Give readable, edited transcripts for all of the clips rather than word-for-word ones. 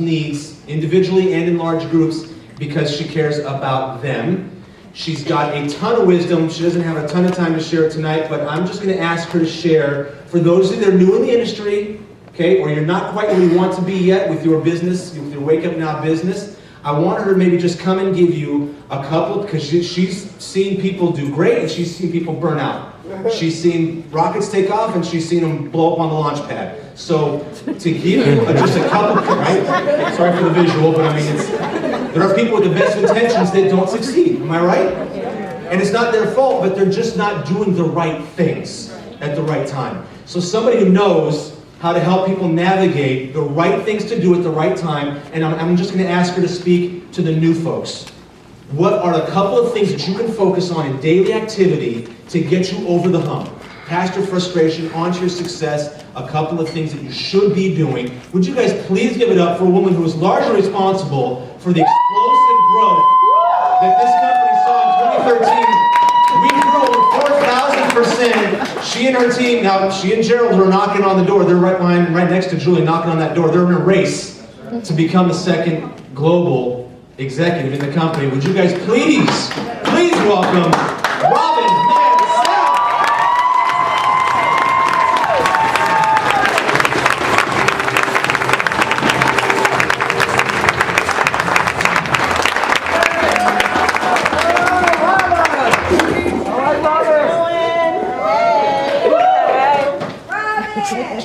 needs individually and in large groups because she cares about them. She's got a ton of wisdom. She doesn't have a ton of time to share it tonight, but I'm just going to ask her to share. For those of you that are new in the industry, okay, or you're not quite where you want to be yet with your business, with your Wake Up Now business, I want her to maybe just come and give you a couple, because she's seen people do great and she's seen people burn out. She's seen rockets take off and she's seen them blow up on the launch pad. So to give you just a couple, right? Sorry for the visual, but I mean, there are people with the best intentions that don't succeed. Am I right? And it's not their fault, but they're just not doing the right things at the right time. So somebody who knows how to help people navigate the right things to do at the right time, and I'm just going to ask her to speak to the new folks. What are a couple of things that you can focus on in daily activity to get you over the hump? Past your frustration, onto your success, a couple of things that you should be doing. Would you guys please give it up for a woman who is largely responsible for the explosive growth that this company saw in 2013. We grew over 4,000%. She and her team, now she and Gerald are knocking on the door. They're right next to Julie, knocking on that door. They're in a race to become the second global executive in the company. Would you guys please welcome Robyns.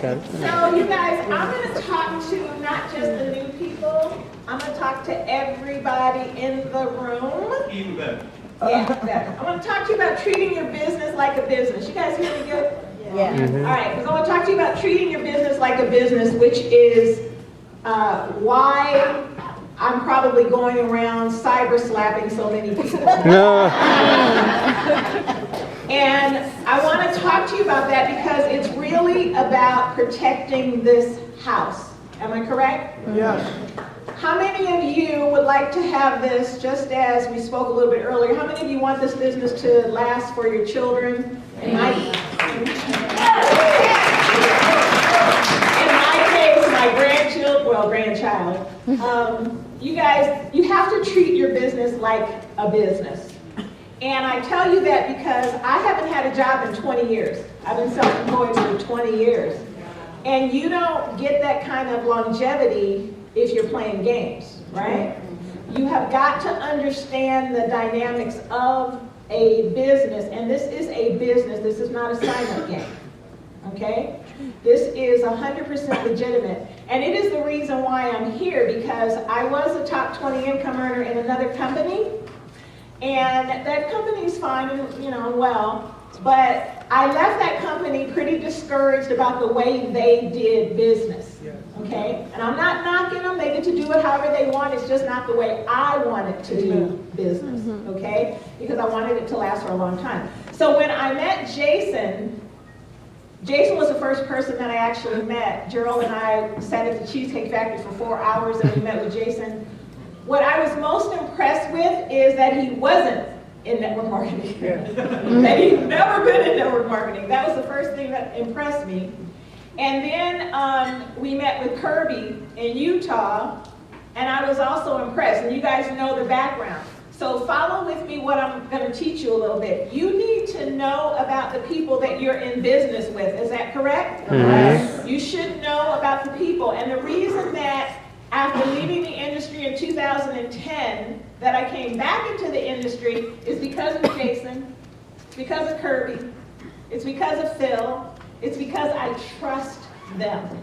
So you guys, I'm going to talk to not just the new people, I'm going to talk to everybody in the room. Even better. Yeah, better. I want to talk to you about treating your business like a business. You guys hear me good? Yeah. All right, because I want to talk to you about treating your business like a business, which is why I'm probably going around cyber slapping so many people. And I want to talk to you about that because it's really about protecting this house. Am I correct? Yes. How many of you would like to have this, just as we spoke a little bit earlier, how many of you want this business to last for your children? In my case, my grandchild. You guys, you have to treat your business like a business. And I tell you that because I haven't had a job in 20 years. I've been self-employed for 20 years. And you don't get that kind of longevity if you're playing games, right? You have got to understand the dynamics of a business. And this is a business. This is not a sign-up game, okay? This is 100% legitimate. And it is the reason why I'm here, because I was a top 20 income earner in another company. And that company's fine and well, but I left that company pretty discouraged about the way they did business, okay? And I'm not knocking them, they get to do it however they want, it's just not the way I wanted to do business, okay? Because I wanted it to last for a long time. So when I met Jason was the first person that I actually met. Gerald and I sat at the Cheesecake Factory for 4 hours and we met with Jason. What I was most impressed with is that he wasn't in network marketing. That he'd never been in network marketing. That was the first thing that impressed me. And then we met with Kirby in Utah, and I was also impressed. And you guys know the background. So follow with me what I'm going to teach you a little bit. You need to know about the people that you're in business with. Is that correct? Mm-hmm. You should know about the people. And the reason that after leaving the industry in 2010, that I came back into the industry is because of Jason, it's because of Kirby, it's because of Phil, it's because I trust them.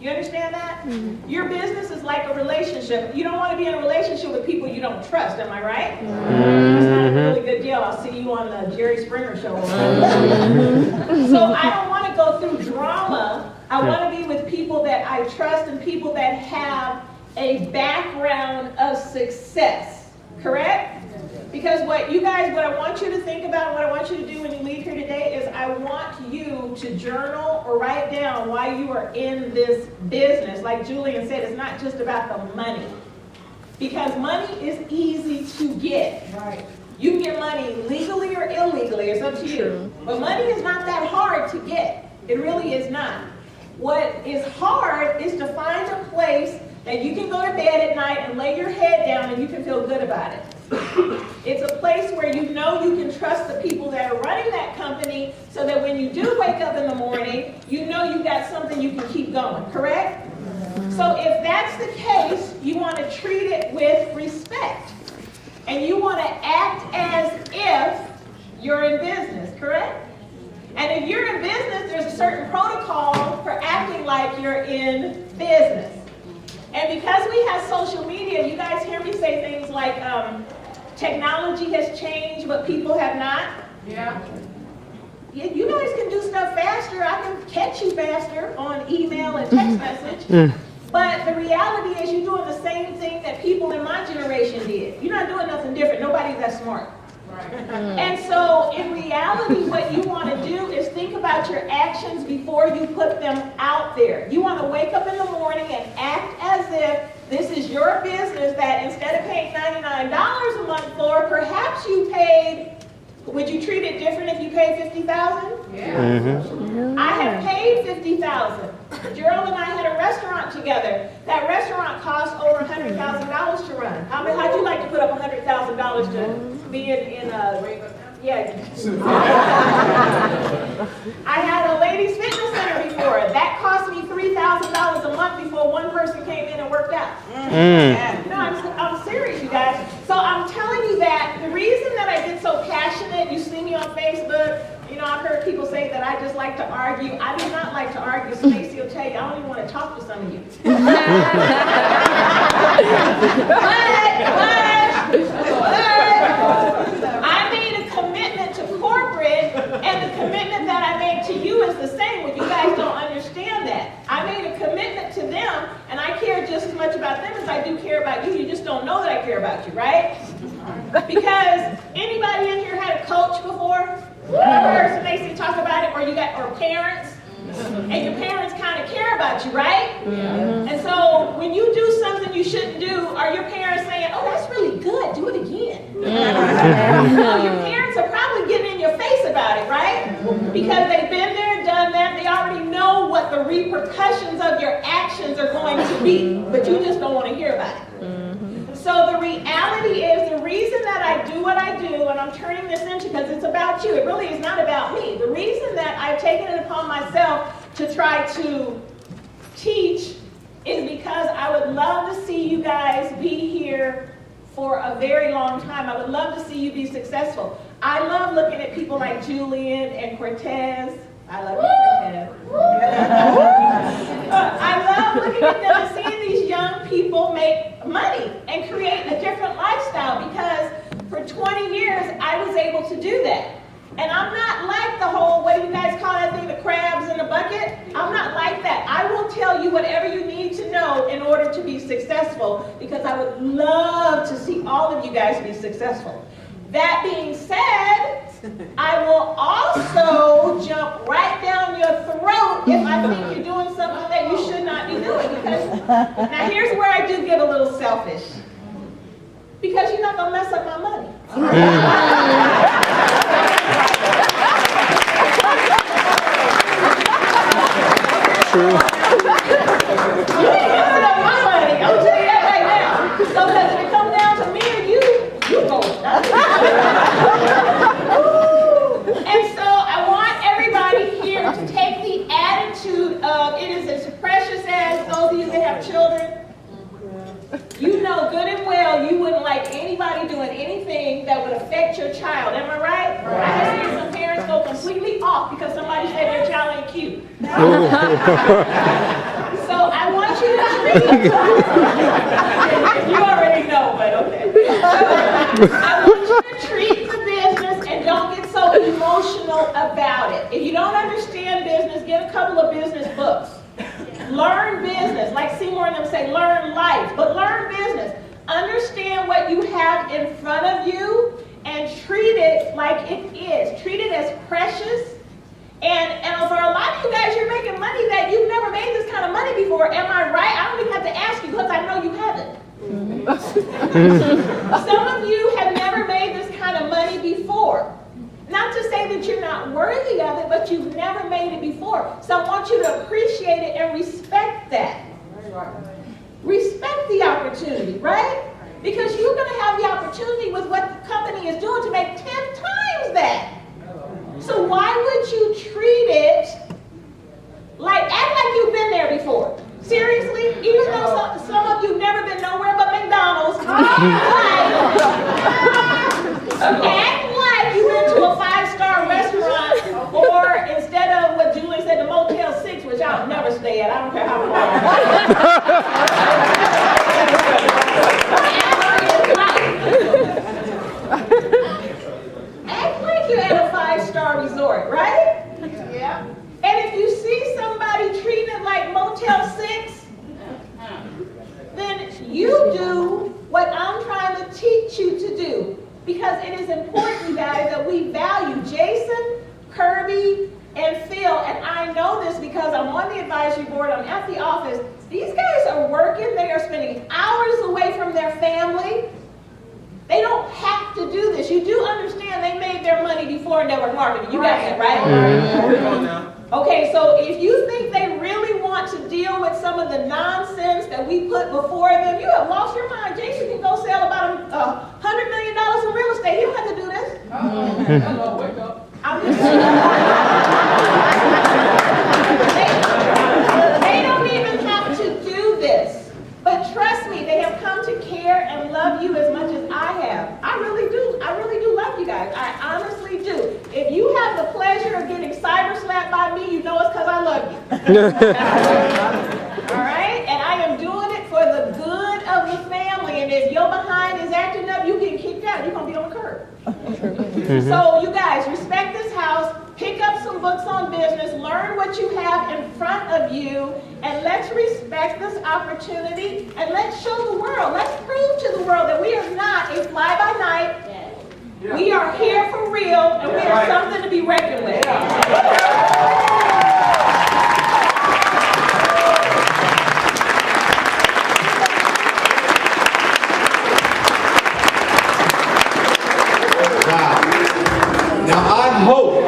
You understand that? Mm-hmm. Your business is like a relationship. You don't want to be in a relationship with people you don't trust, am I right? Mm-hmm. It's not a really good deal. I'll see you on the Jerry Springer show. Mm-hmm. So I don't want to go through drama. I want to be with people that I trust and people that have a background of success, correct? Because what I want you to think about, what I want you to do when you leave here today is I want you to journal or write down why you are in this business. Like Julian said, it's not just about the money. Because money is easy to get. Right. You can get money legally or illegally, it's up to you. But money is not that hard to get. It really is not. What is hard is to find a place that you can go to bed at night and lay your head down and you can feel good about it. It's a place where you know you can trust the people that are running that company so that when you do wake up in the morning, you know you got something you can keep going, correct? So if that's the case, you want to treat it with respect. And you want to act as if you're in business, correct? And if you're in business, there's a certain protocol for acting like you're in business. And because we have social media, you guys hear me say things like technology has changed, but people have not. Yeah. You guys can do stuff faster. I can catch you faster on email and text message. But the reality is you're doing the same thing that people in my generation did. You're not doing nothing different. Nobody's that smart. And so in reality, what you want to do is think about your actions before you put them out there. You want to wake up in the morning and act as if this is your business that instead of paying $99 a month for, perhaps you paid, would you treat it different if you paid $50,000? Yeah. I have paid $50,000. Gerald and I had a restaurant together. That restaurant cost over $100,000 to run. How'd you like to put up $100,000 to be in a, yeah. I had a ladies fitness center before. That cost me $3,000 a month before one person came in and worked out. No, I'm serious, you guys. So I'm telling you that the reason that I get so passionate, you see me on Facebook, you know, I've heard people say that I just like to argue. I do not like to argue. Stacey will tell you, I don't even want to talk to some of you. but I made a commitment to corporate, and the commitment that I made to you is the same. When you guys don't understand that, I made a commitment to them, and I care just as much about them as I do care about you. You just don't know that I care about you, right? Because anybody in here had a coach before? Or Stacey talk about it, or parents, and your parents kind of care about you, right? And so when you do something you shouldn't do, are your parents saying, "Oh, that's really good, do it again"? No, your parents are probably getting in your face about it, right? Because they've been there, done that. They already know what the repercussions of your actions are going to be, but you just don't want to hear about it. So the reality is, the reason that I do what I do, and I'm turning this into, because it's about you, it really is not about me. The reason that I've taken it upon myself to try to teach is because I would love to see you guys be here for a very long time. I would love to see you be successful. I love looking at people like Julian and Cortez. I love you, Cortez. I love looking at them and seeing these young people make money and create a different lifestyle, because for 20 years I was able to do that. And I'm not like the whole, what do you guys call that thing, the crabs in the bucket? I'm not like that. I will tell you whatever you need to know in order to be successful, because I would love to see all of you guys be successful. That being said, I will also jump right down your throat if I think you're doing something that you should not be doing. Because now here's where I do get a little selfish. Because you're not going to mess up my money. True. You ain't messing up my money. I'm telling you that right now. So because if it comes down to me or you go. And so I want everybody here to take the attitude of, it is as precious as those of you that have children. You know good and well you wouldn't like anybody doing anything that would affect your child. Am I right? I have seen some parents go completely off because somebody said their child ain't cute. So I want you to treat, you already know, but okay. So I want you to treat the business and don't get so emotional about it. If you don't understand business, get a couple of business books. Learn business. Like Seymour and them say, learn life, but learn business. Understand what you have in front of you and treat it like it is. Treat it as precious. And for a lot of you guys, you're making money that you've never made this kind of money before. Am I right? I don't even have to ask you because I know you haven't. Some of you have never made this kind of money before. Not to say that you're not worthy of it, but you've never made it before. So I want you to appreciate it and respect that. Respect take the opportunity, right? Because you're going to have the opportunity with what the company is doing to make 10 times that. So why would you treat it act like you've been there before? Seriously? Even though some of you never been nowhere but McDonald's, act like you've been to a 5-star restaurant, or instead of what Julie said, the Motel 6, which I'll never stay at. I don't care how act like you're at a 5-star resort, right? Yeah. And if you see somebody treating it like Motel 6, then you do what I'm trying to teach you to do. Because it is important, guys, that we value Jason, Kirby, and Phil. And I know this because I'm on the advisory board, I'm at the office. These guys are working, they are spending hours away from their family. They don't have to do this. You do understand they made their money before network marketing. You got that, right? Mm-hmm. Okay, so if you think they really want to deal with some of the nonsense that we put before them, you have lost your mind. Jason can go sell about $100 million in real estate. He don't have to do this. Hello, wake up. I'm just they don't even have to do this. But trust me, they have come to care and love you as much as I have. I really do. I really do love you guys. I honestly do. If you have the pleasure of getting cyber slapped by me, you know it's because I love you. All right? And I am doing it for the good of the family. And if your behind is acting up, you get kicked out. You're going to be on the curb. So you guys, respect this house. Pick up some books on business. Learn what you have in front of you. And let's respect this opportunity. And let's show the world. Let's prove to the world that we are not a fly-by-night. Yeah. We are here for real. And we are something to be reckoned with. Now I hope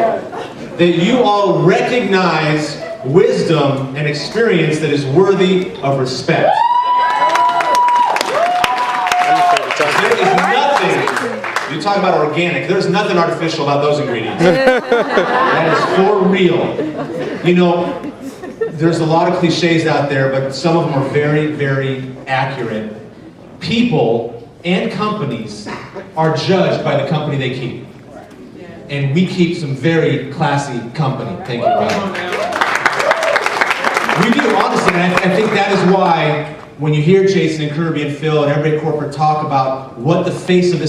that you all recognize wisdom and experience that is worthy of respect. There is nothing, you talk about organic, there's nothing artificial about those ingredients. That is for real. You know, there's a lot of cliches out there, but some of them are very, very accurate. People and companies are judged by the company they keep. And we keep some very classy company. Thank you, Rob. We do, honestly, and I think that is why when you hear Jason and Kirby and Phil and everybody at corporate talk about what the face of this